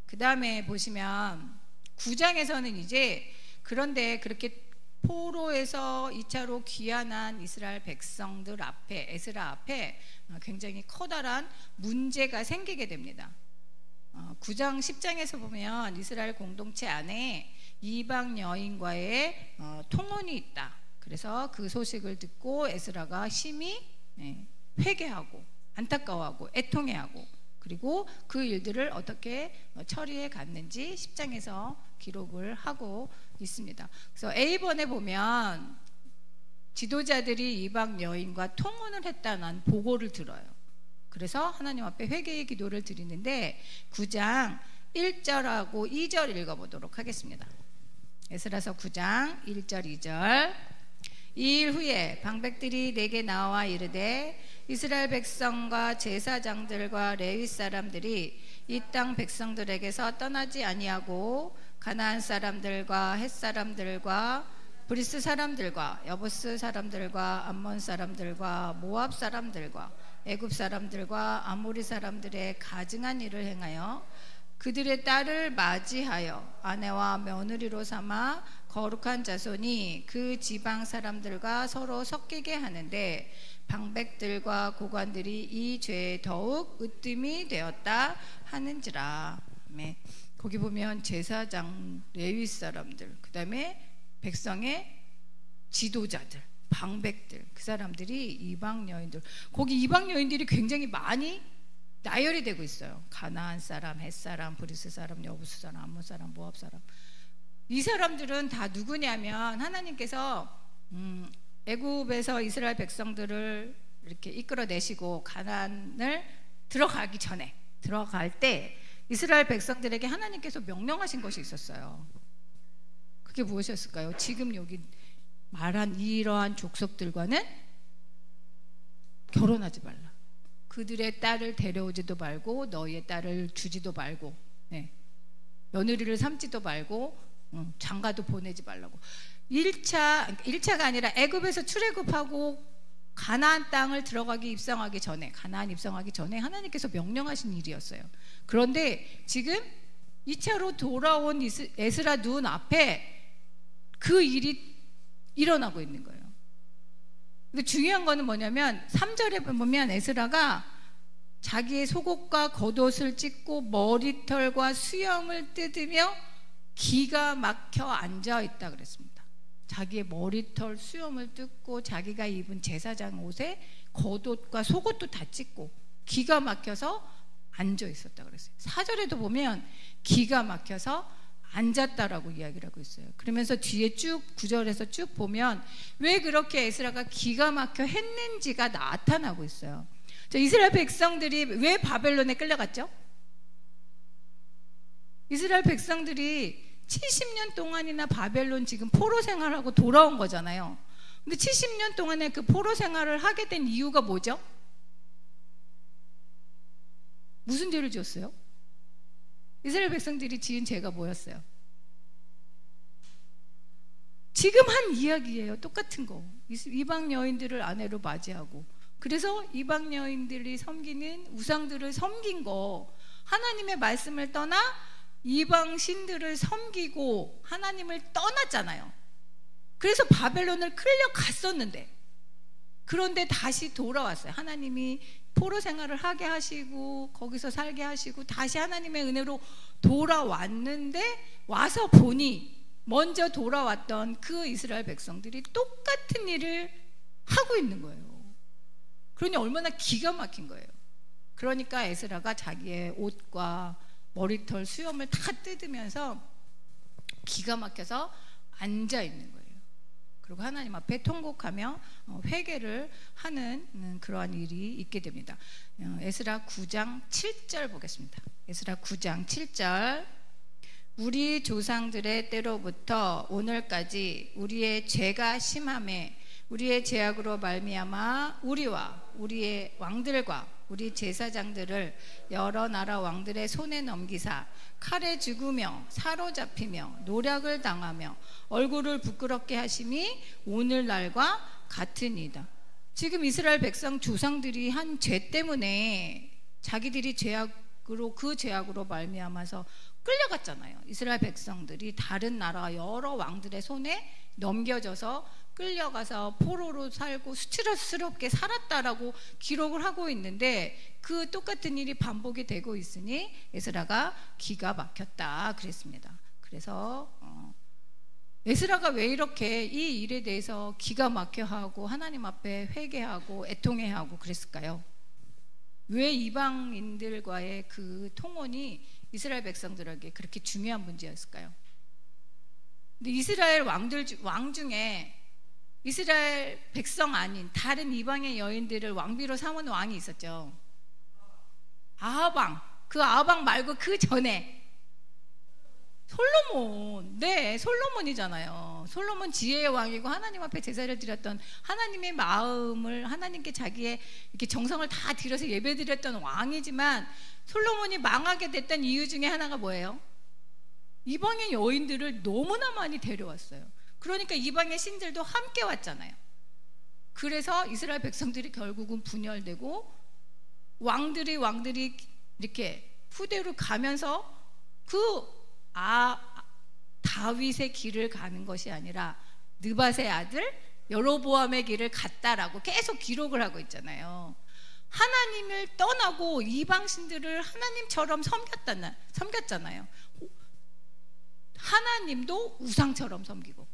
그 다음에 보시면 9장에서는 이제 그런데 그렇게 포로에서 2차로 귀환한 이스라엘 백성들 앞에, 에스라 앞에 굉장히 커다란 문제가 생기게 됩니다. 9장 10장에서 보면 이스라엘 공동체 안에 이방 여인과의 통혼이 있다. 그래서 그 소식을 듣고 에스라가 심히 회개하고 안타까워하고 애통해하고, 그리고 그 일들을 어떻게 처리해 갔는지 10장에서 기록을 하고 있습니다. 그래서 A번에 보면 지도자들이 이방 여인과 통혼을 했다는 보고를 들어요. 그래서 하나님 앞에 회개의 기도를 드리는데 9장 1절하고 2절 읽어보도록 하겠습니다. 에스라서 9장 1절 2절. 이 일 후에 방백들이 내게 나와 이르되 이스라엘 백성과 제사장들과 레위 사람들이 이 땅 백성들에게서 떠나지 아니하고 가나안 사람들과 헷 사람들과 브리스 사람들과 여부스 사람들과 암몬 사람들과 모압 사람들과 애굽 사람들과 아모리 사람들의 가증한 일을 행하여 그들의 딸을 맞이하여 아내와 며느리로 삼아 거룩한 자손이 그 지방 사람들과 서로 섞이게 하는데 방백들과 고관들이 이 죄에 더욱 으뜸이 되었다 하는지라. 거기 보면 제사장, 레위 사람들, 그 다음에 백성의 지도자들, 방백들, 그 사람들이 이방 여인들, 거기 이방 여인들이 굉장히 많이 나열이 되고 있어요. 가나안 사람, 헷 사람, 브리스 사람, 여부스 사람, 암몬 사람, 모압 사람. 이 사람들은 다 누구냐면 하나님께서 애굽에서 이스라엘 백성들을 이렇게 이끌어내시고 가나안을 들어가기 전에, 들어갈 때 이스라엘 백성들에게 하나님께서 명령하신 것이 있었어요. 그게 무엇이었을까요? 지금 여기 말한 이러한 족속들과는 결혼하지 말라. 그들의 딸을 데려오지도 말고 너희의 딸을 주지도 말고, 며느리를 삼지도 말고, 장가도 보내지 말라고. 1차가 아니라 애굽에서 출애굽하고 가나안 땅을 들어가기 입성하기 전에, 가나안 입성하기 전에 하나님께서 명령하신 일이었어요. 그런데 지금 2차로 돌아온 에스라 눈 앞에 그 일이 일어나고 있는 거예요. 근데 중요한 거는 뭐냐면 3절에 보면 에스라가 자기의 속옷과 겉옷을 찢고 머리털과 수염을 뜯으며 기가 막혀 앉아 있다 그랬습니다. 자기의 머리털, 수염을 뜯고 자기가 입은 제사장 옷에 겉옷과 속옷도 다 찢고 기가 막혀서 앉아 있었다 그랬어요. 4절에도 보면 기가 막혀서 앉았다라고 이야기를 하고 있어요. 그러면서 뒤에 쭉 9절에서 쭉 보면 왜 그렇게 에스라가 기가 막혀 했는지가 나타나고 있어요. 이스라엘 백성들이 왜 바벨론에 끌려갔죠? 이스라엘 백성들이 70년 동안이나 바벨론 지금 포로 생활하고 돌아온 거잖아요. 근데 70년 동안에 그 포로 생활을 하게 된 이유가 뭐죠? 무슨 죄를 지었어요? 이스라엘 백성들이 지은 죄가 뭐였어요? 지금 한 이야기예요. 똑같은 거. 이방 여인들을 아내로 맞이하고, 그래서 이방 여인들이 섬기는 우상들을 섬긴 거, 하나님의 말씀을 떠나 이방 신들을 섬기고 하나님을 떠났잖아요. 그래서 바벨론을 끌려갔었는데, 그런데 다시 돌아왔어요. 하나님이 포로 생활을 하게 하시고 거기서 살게 하시고 다시 하나님의 은혜로 돌아왔는데, 와서 보니 먼저 돌아왔던 그 이스라엘 백성들이 똑같은 일을 하고 있는 거예요. 그러니 얼마나 기가 막힌 거예요. 그러니까 에스라가 자기의 옷과 머리털 수염을 다 뜯으면서 기가 막혀서 앉아 있는 거예요. 그리고 하나님 앞에 통곡하며 회개를 하는 그러한 일이 있게 됩니다. 에스라 9장 7절 보겠습니다. 에스라 9장 7절. 우리 조상들의 때로부터 오늘까지 우리의 죄가 심함에 우리의 죄악으로 말미암아 우리와 우리의 왕들과 우리 제사장들을 여러 나라 왕들의 손에 넘기사 칼에 죽으며 사로잡히며 노략을 당하며 얼굴을 부끄럽게 하심이 오늘날과 같으니이다. 지금 이스라엘 백성 조상들이 한 죄 때문에 자기들이 죄악으로, 그 죄악으로 말미암아서 끌려갔잖아요. 이스라엘 백성들이 다른 나라 여러 왕들의 손에 넘겨져서 끌려가서 포로로 살고 수치스럽게 살았다라고 기록을 하고 있는데, 그 똑같은 일이 반복이 되고 있으니 에스라가 기가 막혔다 그랬습니다. 그래서 에스라가 왜 이렇게 이 일에 대해서 기가 막혀하고 하나님 앞에 회개하고 애통해하고 그랬을까요? 왜 이방인들과의 그 통혼이 이스라엘 백성들에게 그렇게 중요한 문제였을까요? 근데 이스라엘 왕 중에 이스라엘 백성 아닌 다른 이방의 여인들을 왕비로 삼은 왕이 있었죠. 아합왕. 그 아합왕 말고 그 전에 솔로몬. 네, 솔로몬이잖아요. 솔로몬 지혜의 왕이고 하나님 앞에 제사를 드렸던, 하나님의 마음을 하나님께 자기의 이렇게 정성을 다 들여서 예배드렸던 왕이지만, 솔로몬이 망하게 됐던 이유 중에 하나가 뭐예요? 이방의 여인들을 너무나 많이 데려왔어요. 그러니까 이방의 신들도 함께 왔잖아요. 그래서 이스라엘 백성들이 결국은 분열되고 왕들이 이렇게 후대로 가면서 그 다윗의 길을 가는 것이 아니라 느밧의 아들 여로보암의 길을 갔다라고 계속 기록을 하고 있잖아요. 하나님을 떠나고 이방신들을 하나님처럼 섬겼잖아요. 하나님도 우상처럼 섬기고,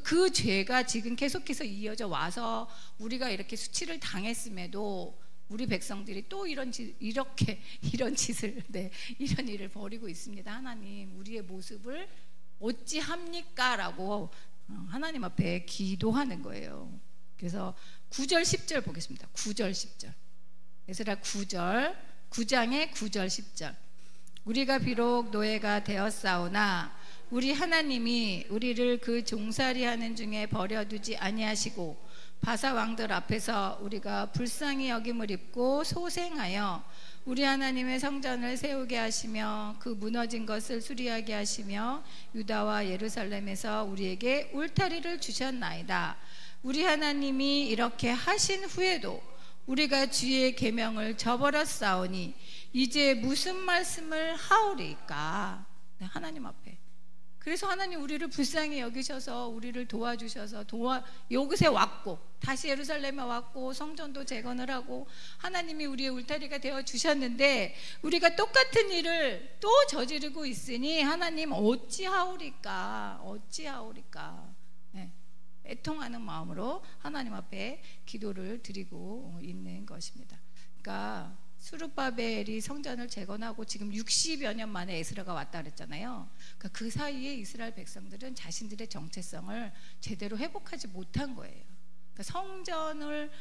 그 죄가 지금 계속해서 이어져 와서 우리가 이렇게 수치를 당했음에도 우리 백성들이 또 이런 짓을, 네, 이런 일을 벌이고 있습니다. 하나님, 우리의 모습을 어찌합니까? 라고 하나님 앞에 기도하는 거예요. 그래서 9절 10절 보겠습니다. 9절 10절. 에스라 9장의 9절 10절. 우리가 비록 노예가 되었사오나 우리 하나님이 우리를 그 종살이하는 중에 버려두지 아니하시고 바사 왕들 앞에서 우리가 불쌍히 여김을 입고 소생하여 우리 하나님의 성전을 세우게 하시며 그 무너진 것을 수리하게 하시며 유다와 예루살렘에서 우리에게 울타리를 주셨나이다. 우리 하나님이 이렇게 하신 후에도 우리가 주의 계명을 저버렸사오니 이제 무슨 말씀을 하오리까? 네, 하나님 앞에. 그래서 하나님 우리를 불쌍히 여기셔서 우리를 도와주셔서 이곳에 왔고, 다시 예루살렘에 왔고, 성전도 재건을 하고 하나님이 우리의 울타리가 되어 주셨는데 우리가 똑같은 일을 또 저지르고 있으니 하나님 어찌하오리까? 네, 애통하는 마음으로 하나님 앞에 기도를 드리고 있는 것입니다. 그러니까 스룹바벨이 성전을 재건하고 지금 60여 년 만에 에스라가 왔다 그랬잖아요. 그러니까 그 사이에 이스라엘 백성들은 자신들의 정체성을 제대로 회복하지 못한 거예요. 그러니까 성전을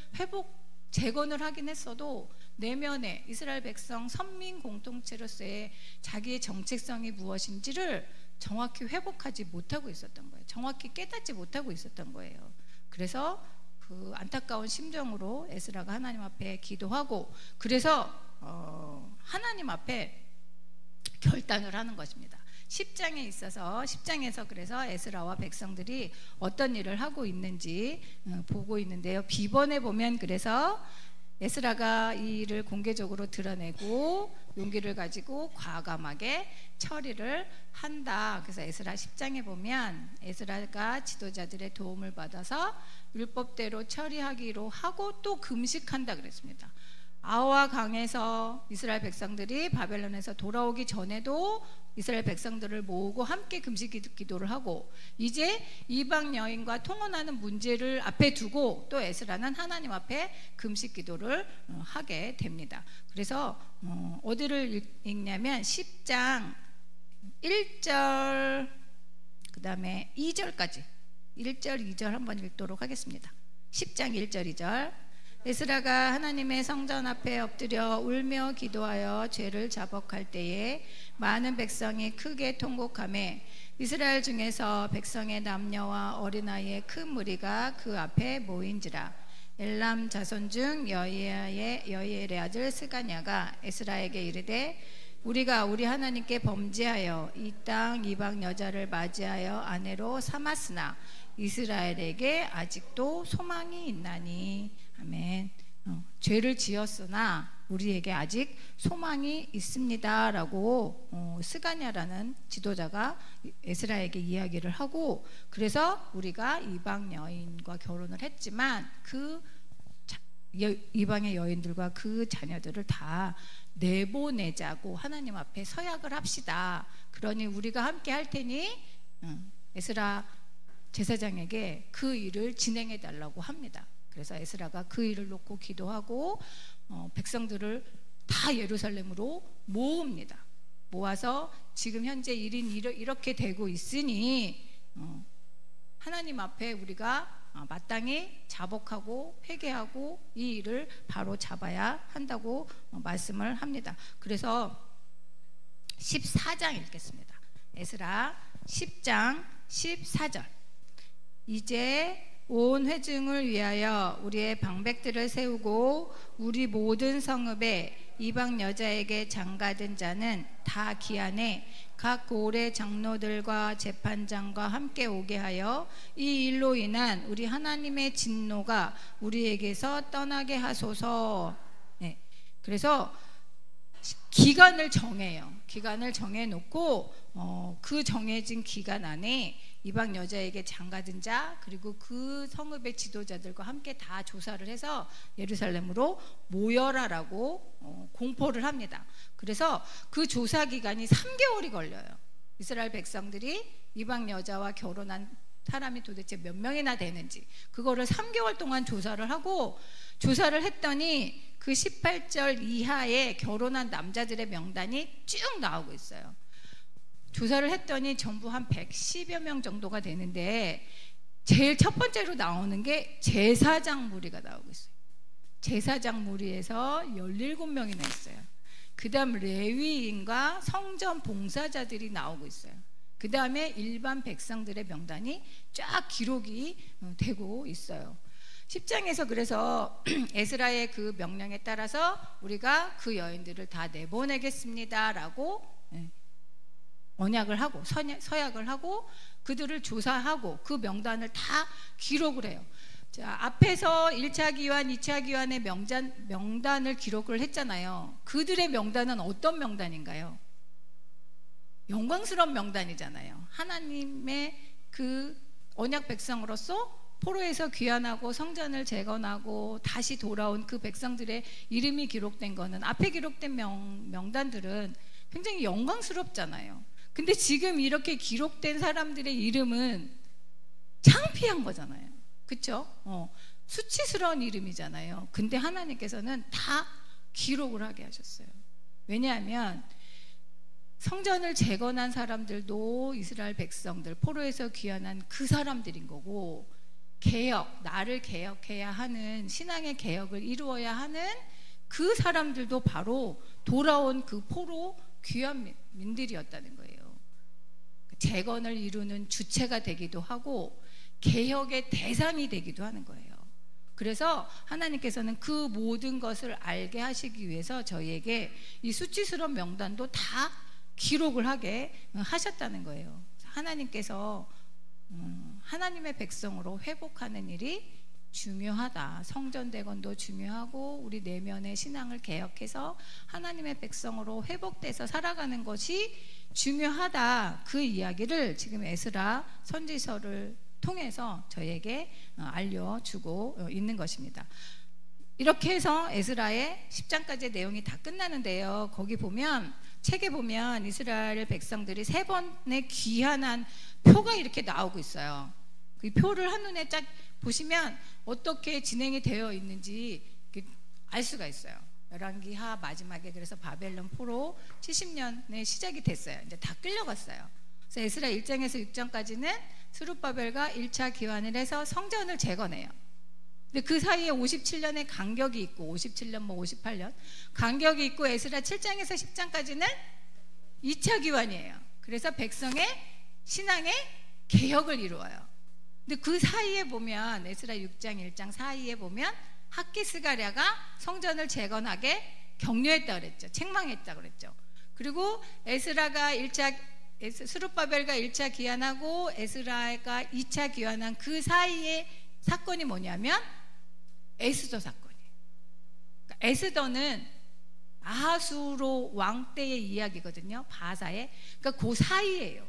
재건을 하긴 했어도 내면에 이스라엘 백성 선민 공동체로서의 자기의 정체성이 무엇인지를 정확히 회복하지 못하고 있었던 거예요. 정확히 깨닫지 못하고 있었던 거예요. 그래서 그 안타까운 심정으로 에스라가 하나님 앞에 기도하고, 그래서 하나님 앞에 결단을 하는 것입니다. 10장에서 그래서 에스라와 백성들이 어떤 일을 하고 있는지 보고 있는데요. 비번에 보면 그래서 에스라가 이 일을 공개적으로 드러내고 용기를 가지고 과감하게 처리를 한다. 그래서 에스라 10장에 보면 에스라가 지도자들의 도움을 받아서 율법대로 처리하기로 하고 또 금식한다 그랬습니다. 아와 강에서 이스라엘 백성들이 바벨론에서 돌아오기 전에도 이스라엘 백성들을 모으고 함께 금식 기도를 하고, 이제 이방 여인과 통혼하는 문제를 앞에 두고 또 에스라는 하나님 앞에 금식 기도를 하게 됩니다. 그래서 어디를 읽냐면 10장 1절 그 다음에 2절까지 1절 2절 한번 읽도록 하겠습니다. 10장 1절 2절. 에스라가 하나님의 성전 앞에 엎드려 울며 기도하여 죄를 자복할 때에 많은 백성이 크게 통곡하매 이스라엘 중에서 백성의 남녀와 어린아이의 큰 무리가 그 앞에 모인지라. 엘람 자손 중 여이엘의 아들 스가냐가 에스라에게 이르되 우리가 우리 하나님께 범죄하여 이 땅 이방 여자를 맞이하여 아내로 삼았으나 이스라엘에게 아직도 소망이 있나니. 아멘. 죄를 지었으나 우리에게 아직 소망이 있습니다 라고 스가냐라는 지도자가 에스라에게 이야기를 하고, 그래서 우리가 이방 여인과 결혼을 했지만 그 이방의 여인들과 그 자녀들을 다 내보내자고 하나님 앞에 서약을 합시다. 그러니 우리가 함께 할 테니 에스라 제사장에게 그 일을 진행해 달라고 합니다. 그래서 에스라가 그 일을 놓고 기도하고 백성들을 다 예루살렘으로 모읍니다. 모아서 지금 현재 일인 이렇게 되고 있으니 하나님 앞에 우리가 마땅히 자복하고 회개하고 이 일을 바로 잡아야 한다고 말씀을 합니다. 그래서 14장 읽겠습니다. 에스라 10장 14절. 이제 온 회중을 위하여 우리의 방백들을 세우고 우리 모든 성읍에 이방 여자에게 장가든 자는 다 기한에 각 고을의 장로들과 재판장과 함께 오게 하여 이 일로 인한 우리 하나님의 진노가 우리에게서 떠나게 하소서. 네. 그래서 기간을 정해요. 기간을 정해놓고 그 정해진 기간 안에 이방 여자에게 장가든 자 그리고 그 성읍의 지도자들과 함께 다 조사를 해서 예루살렘으로 모여라라고 공포를 합니다. 그래서 그 조사 기간이 3개월이 걸려요. 이스라엘 백성들이 이방 여자와 결혼한 사람이 도대체 몇 명이나 되는지 그거를 3개월 동안 조사를 하고, 조사를 했더니 그 18절 이하에 결혼한 남자들의 명단이 쭉 나오고 있어요. 조사를 했더니 전부 한 110여 명 정도가 되는데 제일 첫 번째로 나오는 게 제사장 무리가 나오고 있어요. 제사장 무리에서 17명이나 있어요. 그 다음 레위인과 성전 봉사자들이 나오고 있어요. 그 다음에 일반 백성들의 명단이 쫙 기록이 되고 있어요. 10장에서 그래서 에스라의 그 명령에 따라서 우리가 그 여인들을 다 내보내겠습니다 라고 언약을 하고 서약을 하고 그들을 조사하고 그 명단을 다 기록을 해요. 자, 앞에서 1차 기환, 2차 기환의 명단을 기록을 했잖아요. 그들의 명단은 어떤 명단인가요? 영광스러운 명단이잖아요. 하나님의 그 언약 백성으로서 포로에서 귀환하고 성전을 재건하고 다시 돌아온 그 백성들의 이름이 기록된 거는, 앞에 기록된 명단들은 굉장히 영광스럽잖아요. 근데 지금 이렇게 기록된 사람들의 이름은 창피한 거잖아요. 그렇죠? 수치스러운 이름이잖아요. 근데 하나님께서는 다 기록을 하게 하셨어요. 왜냐하면 성전을 재건한 사람들도 이스라엘 백성들, 포로에서 귀환한 그 사람들인 거고, 나를 개혁해야 하는, 신앙의 개혁을 이루어야 하는 그 사람들도 바로 돌아온 그 포로 귀환민들이었다는 거예요. 재건을 이루는 주체가 되기도 하고 개혁의 대상이 되기도 하는 거예요. 그래서 하나님께서는 그 모든 것을 알게 하시기 위해서 저희에게 이 수치스러운 명단도 다 기록을 하게 하셨다는 거예요. 하나님께서 하나님의 백성으로 회복하는 일이 중요하다. 성전대건도 중요하고 우리 내면의 신앙을 개혁해서 하나님의 백성으로 회복돼서 살아가는 것이 중요하다. 그 이야기를 지금 에스라 선지서를 통해서 저에게 알려주고 있는 것입니다. 이렇게 해서 에스라의 10장까지의 내용이 다 끝나는데요. 거기 보면 책에 보면 이스라엘 백성들이 3번의 귀환한 표가 이렇게 나오고 있어요. 그 표를 한눈에 딱 보시면 어떻게 진행이 되어 있는지 알 수가 있어요. 열왕기하 마지막에 그래서 바벨론 포로 70년에 시작이 됐어요. 이제 다 끌려갔어요. 그래서 에스라 1장에서 6장까지는 스룹바벨과 1차 기환을 해서 성전을 재건해요. 근데 그 사이에 57년의 간격이 있고 57년 58년 간격이 있고 에스라 7장에서 10장까지는 2차 기환이에요. 그래서 백성의 신앙의 개혁을 이루어요. 근데 그 사이에 보면 에스라 6장 1장 사이에 보면 학기스가랴가 성전을 재건하게 격려했다 그랬죠. 책망했다 그랬죠. 그리고 에스라가 스룹바벨과 1차 기환하고 에스라가 2차 기환한 그 사이에 사건이 뭐냐면 에스더 사건이에요. 그러니까 에스더는 아하수로 왕 때의 이야기거든요. 바사의. 그러니까 그 사이에요.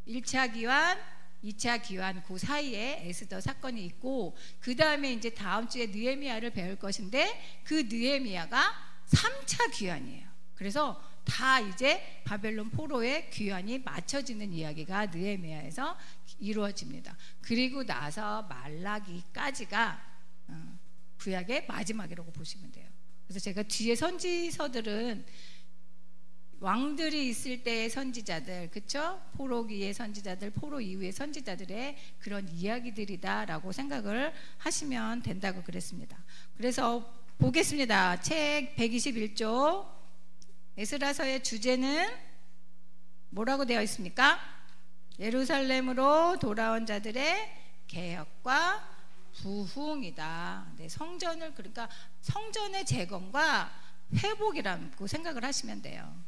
1차 기환, 2차 기환 그 사이에 에스더 사건이 있고 그 다음에 이제 다음 주에 느헤미야를 배울 것인데 그 느헤미야가 3차 기환이에요. 그래서 다 이제 바벨론 포로의 귀환이 맞춰지는 이야기가 느헤미야에서 이루어집니다. 그리고 나서 말라기까지가 구약의 마지막이라고 보시면 돼요. 그래서 제가 뒤에 선지서들은 왕들이 있을 때의 선지자들, 그쵸? 포로기의 선지자들, 포로 이후의 선지자들의 그런 이야기들이다라고 생각을 하시면 된다고 그랬습니다. 그래서 보겠습니다. 책 121쪽 에스라서의 주제는 뭐라고 되어 있습니까? 예루살렘으로 돌아온 자들의 개혁과 부흥이다. 네, 성전을 그러니까 성전의 재건과 회복이라고 생각을 하시면 돼요.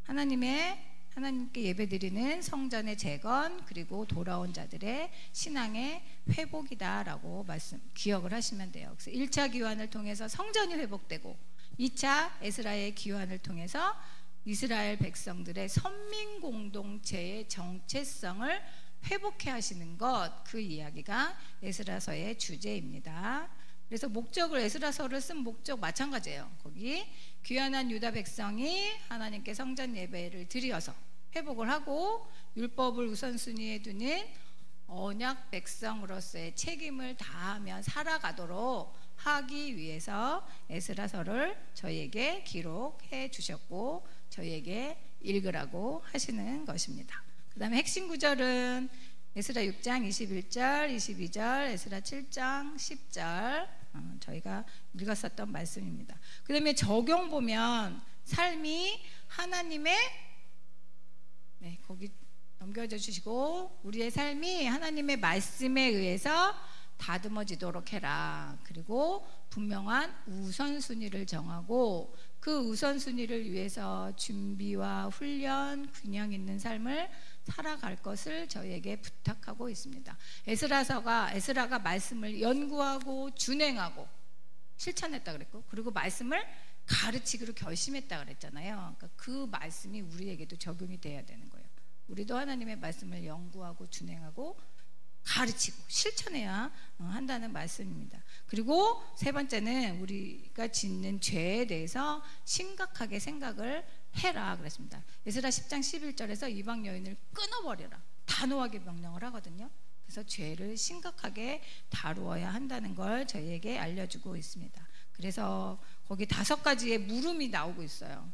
하나님께 예배드리는 성전의 재건 그리고 돌아온 자들의 신앙의 회복이다라고 기억을 하시면 돼요. 그래서 1차 기환을 통해서 성전이 회복되고 2차 에스라의 기환을 통해서 이스라엘 백성들의 선민 공동체의 정체성을 회복해 하시는 것, 그 이야기가 에스라서의 주제입니다. 그래서 목적을 에스라서를 쓴 목적 마찬가지예요. 거기 귀환한 유다 백성이 하나님께 성전 예배를 드려서 회복을 하고 율법을 우선순위에 두는 언약 백성으로서의 책임을 다하며 살아가도록 하기 위해서 에스라서를 저희에게 기록해 주셨고 저희에게 읽으라고 하시는 것입니다. 그 다음에 핵심 구절은 에스라 6장 21절 22절 에스라 7장 10절 저희가 읽었었던 말씀입니다. 그 다음에 적용 보면 삶이 하나님의 거기 넘겨져 주시고 우리의 삶이 하나님의 말씀에 의해서 다듬어지도록 해라. 그리고 분명한 우선순위를 정하고 그 우선순위를 위해서 준비와 훈련, 균형 있는 삶을 살아갈 것을 저희에게 부탁하고 있습니다. 에스라가 말씀을 연구하고 준행하고 실천했다 그랬고 그리고 말씀을 가르치기로 결심했다 그랬잖아요. 그러니까 그 말씀이 우리에게도 적용이 돼야 되는 거예요. 우리도 하나님의 말씀을 연구하고 준행하고 가르치고 실천해야 한다는 말씀입니다. 그리고 세 번째는 우리가 짓는 죄에 대해서 심각하게 생각을 해라 그랬습니다. 에스라 10장 11절에서 이방 여인을 끊어버려라 단호하게 명령을 하거든요. 그래서 죄를 심각하게 다루어야 한다는 걸 저희에게 알려주고 있습니다. 그래서 거기 5가지의 물음이 나오고 있어요.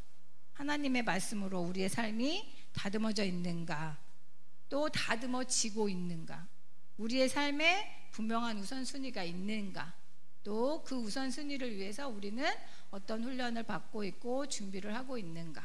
하나님의 말씀으로 우리의 삶이 다듬어져 있는가, 또 다듬어지고 있는가, 우리의 삶에 분명한 우선순위가 있는가, 또 그 우선순위를 위해서 우리는 어떤 훈련을 받고 있고 준비를 하고 있는가,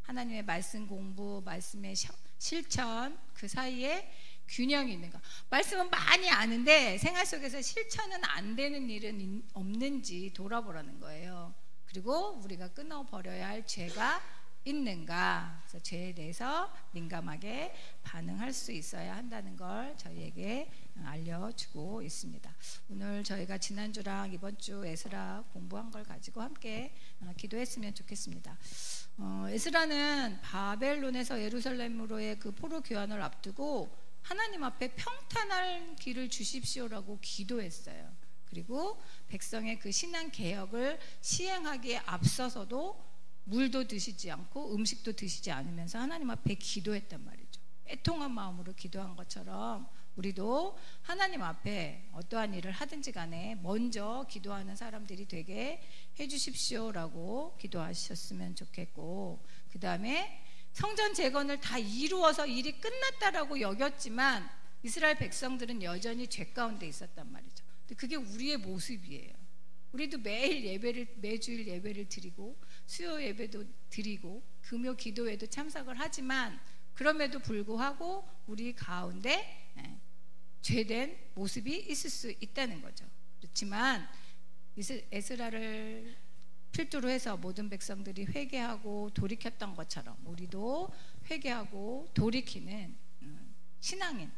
하나님의 말씀 공부, 말씀의 실천 그 사이에 균형이 있는가. 말씀은 많이 아는데 생활 속에서 실천은 안 되는 일은 없는지 돌아보라는 거예요. 그리고 우리가 끊어버려야 할 죄가 있는가? 그래서 죄에 대해서 민감하게 반응할 수 있어야 한다는 걸 저희에게 알려주고 있습니다. 오늘 저희가 지난주랑 이번 주 에스라 공부한 걸 가지고 함께 기도했으면 좋겠습니다. 에스라는 바벨론에서 예루살렘으로의 그 포로 교환을 앞두고 하나님 앞에 평탄할 길을 주십시오라고 기도했어요. 그리고 백성의 그 신앙 개혁을 시행하기에 앞서서도 물도 드시지 않고 음식도 드시지 않으면서 하나님 앞에 기도했단 말이죠. 애통한 마음으로 기도한 것처럼 우리도 하나님 앞에 어떠한 일을 하든지 간에 먼저 기도하는 사람들이 되게 해주십시오라고 기도하셨으면 좋겠고, 그 다음에 성전 재건을 다 이루어서 일이 끝났다라고 여겼지만 이스라엘 백성들은 여전히 죄 가운데 있었단 말이죠. 근데 그게 우리의 모습이에요. 우리도 매주일 예배를 드리고 수요 예배도 드리고 금요 기도회도 참석을 하지만 그럼에도 불구하고 우리 가운데 죄된 모습이 있을 수 있다는 거죠. 그렇지만 에스라를 필두로 해서 모든 백성들이 회개하고 돌이켰던 것처럼 우리도 회개하고 돌이키는 신앙인,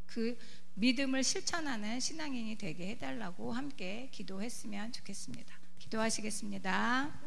그 믿음을 실천하는 신앙인이 되게 해달라고 함께 기도했으면 좋겠습니다. 기도하시겠습니다.